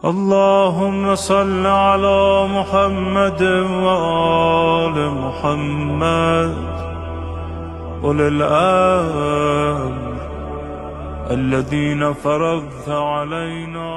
اللهم صل على محمد وآل محمد أولي الأمر الذين فرضت علينا.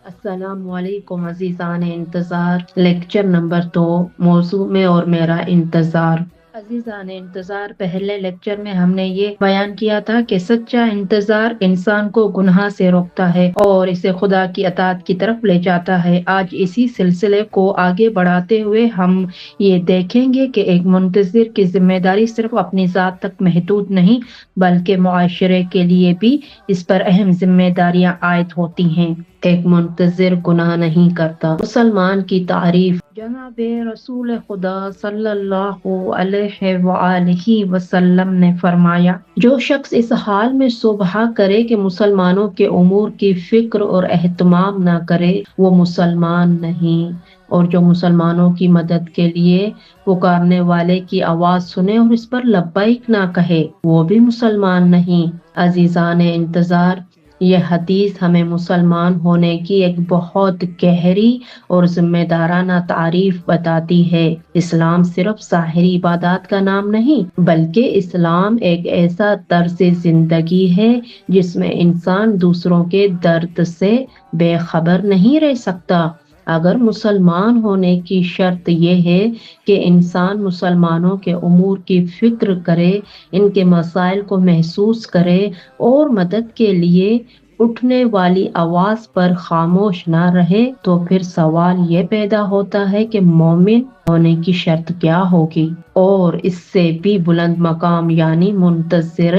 السلام علیکم عزیزان انتظار، لیکچر نمبر 2، موضوع میں اور میرا انتظار۔ عزیزان انتظار، پہلے لیکچر میں ہم نے یہ بیان کیا تھا کہ سچا انتظار انسان کو گناہ سے روکتا ہے اور اسے خدا کی اطاعت کی طرف لے جاتا ہے۔ آج اسی سلسلے کو آگے بڑھاتے ہوئے ہم یہ دیکھیں گے کہ ایک منتظر کی ذمہ داری صرف اپنی ذات تک محدود نہیں بلکہ معاشرے کے لیے بھی اس پر اہم ذمہ داریاں عائد ہوتی ہیں۔ ایک منتظر گناہ نہیں کرتا۔ مسلمان کی تعریف۔ جناب رسول خدا صلی اللہ علیہ وآلہ وسلم نے فرمایا، جو شخص اس حال میں صبح کرے کہ مسلمانوں کے امور کی فکر اور اہتمام نہ کرے وہ مسلمان نہیں، اور جو مسلمانوں کی مدد کے لیے پکارنے والے کی آواز سنے اور اس پر لبیک نہ کہے وہ بھی مسلمان نہیں۔ عزیزان انتظار، یہ حدیث ہمیں مسلمان ہونے کی ایک بہت گہری اور ذمہ دارانہ تعریف بتاتی ہے۔ اسلام صرف ظاہری عبادات کا نام نہیں بلکہ اسلام ایک ایسا طرز زندگی ہے جس میں انسان دوسروں کے درد سے بے خبر نہیں رہ سکتا۔ اگر مسلمان ہونے کی شرط یہ ہے کہ انسان مسلمانوں کے امور کی فکر کرے، ان کے مسائل کو محسوس کرے اور مدد کے لیے اٹھنے والی آواز پر خاموش نہ رہے، تو پھر سوال یہ پیدا ہوتا ہے کہ مومن ہونے کی شرط کیا ہوگی؟ اور اس سے بھی بلند مقام یعنی منتظر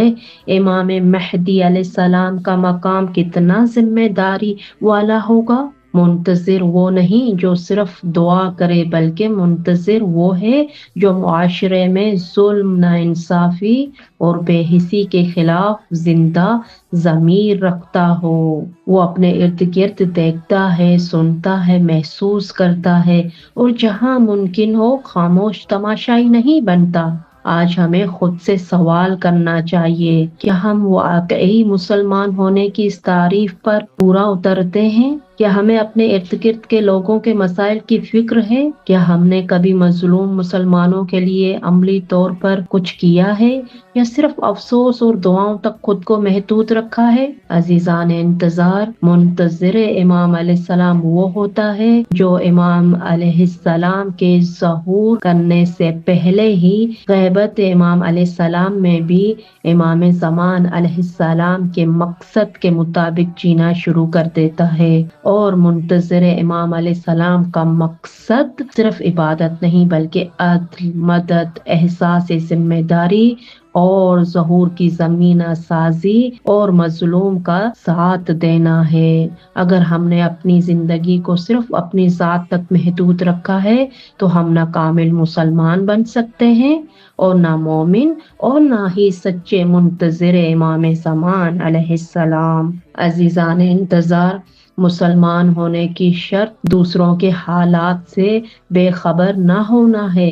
امام مہدی علیہ السلام کا مقام کتنا ذمہ داری والا ہوگا؟ منتظر وہ نہیں جو صرف دعا کرے بلکہ منتظر وہ ہے جو معاشرے میں ظلم، ناانصافی اور بے حسی کے خلاف زندہ ضمیر رکھتا ہو۔ وہ اپنے ارد گرد دیکھتا ہے، سنتا ہے، محسوس کرتا ہے اور جہاں ممکن ہو خاموش تماشائی نہیں بنتا۔ آج ہمیں خود سے سوال کرنا چاہیے، کیا ہم واقعی مسلمان ہونے کی اس تعریف پر پورا اترتے ہیں؟ کیا ہمیں اپنے ارد گرد کے لوگوں کے مسائل کی فکر ہے؟ کیا ہم نے کبھی مظلوم مسلمانوں کے لیے عملی طور پر کچھ کیا ہے یا صرف افسوس اور دعاؤں تک خود کو محدود رکھا ہے؟ عزیزان انتظار، منتظر امام علیہ السلام وہ ہوتا ہے جو امام علیہ السلام کے ظہور کرنے سے پہلے ہی غیبت امام علیہ السلام میں بھی امام زمان علیہ السلام کے مقصد کے مطابق جینا شروع کر دیتا ہے۔ اور منتظر امام علیہ السلام کا مقصد صرف عبادت نہیں بلکہ عدل، مدد، احساس ذمہ داری اور ظہور کی زمینہ سازی اور مظلوم کا ساتھ دینا ہے۔ اگر ہم نے اپنی زندگی کو صرف اپنی ذات تک محدود رکھا ہے تو ہم نہ کامل مسلمان بن سکتے ہیں اور نہ مومن اور نہ ہی سچے منتظر امام زمان علیہ السلام۔ عزیزان انتظار، مسلمان ہونے کی شرط دوسروں کے حالات سے بے خبر نہ ہونا ہے۔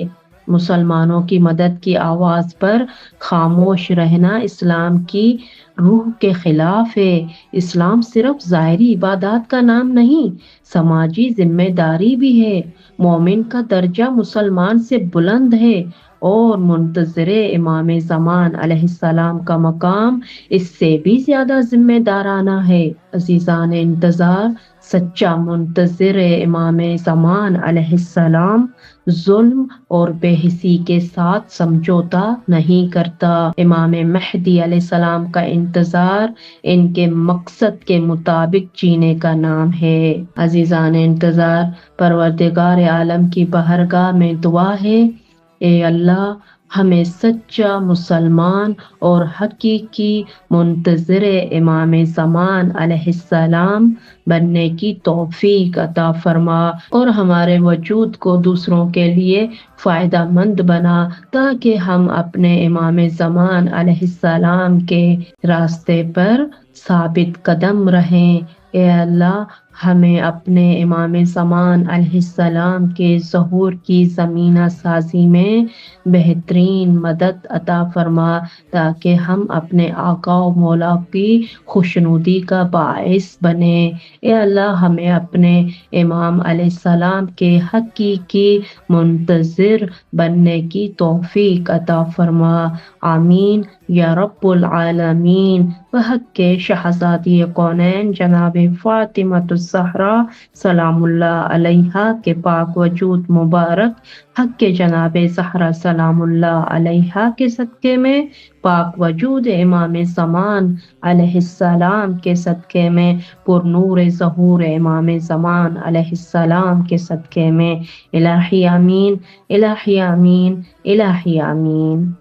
مسلمانوں کی مدد کی آواز پر خاموش رہنا اسلام کی روح کے خلاف ہے۔ اسلام صرف ظاہری عبادات کا نام نہیں، سماجی ذمہ داری بھی ہے۔ مومن کا درجہ مسلمان سے بلند ہے اور منتظر امام زمان علیہ السلام کا مقام اس سے بھی زیادہ ذمہ دارانہ ہے۔ عزیزان انتظار، سچا منتظر امام زمان علیہ السلام ظلم اور بے حسی کے ساتھ سمجھوتا نہیں کرتا۔ امام مہدی علیہ السلام کا انتظار ان کے مقصد کے مطابق جینے کا نام ہے۔ عزیزان انتظار، پروردگار عالم کی بارگاہ میں دعا ہے، اے اللہ ہمیں سچا مسلمان اور حقیقی منتظر امام زمان علیہ السلام بننے کی توفیق عطا فرما اور ہمارے وجود کو دوسروں کے لیے فائدہ مند بنا تاکہ ہم اپنے امام زمان علیہ السلام کے راستے پر ثابت قدم رہیں۔ اے اللہ ہمیں اپنے امام زمان علیہ السلام کے ظہور کی زمینہ سازی میں بہترین مدد عطا فرما، تاکہ ہم اپنے آقا و مولا کی خوشنودی کا باعث بنے۔ اے اللہ ہمیں اپنے امام علیہ السلام کے حقیقی منتظر بننے کی توفیق عطا فرما، آمین یا رب العالمین۔ وحق کے شہزادی کونین جناب فاطمۃ الزہرا سلام اللہ علیہا کے پاک وجود مبارک، حق کے جناب زہرا سلام اللہ علیہا کے صدقے میں، پاک وجود امام زمان علیہ السلام کے صدقے میں، پر نور ظہور امام زمان علیہ السلام کے صدقے میں، الہی آمین، الہی آمین، الہی آمین۔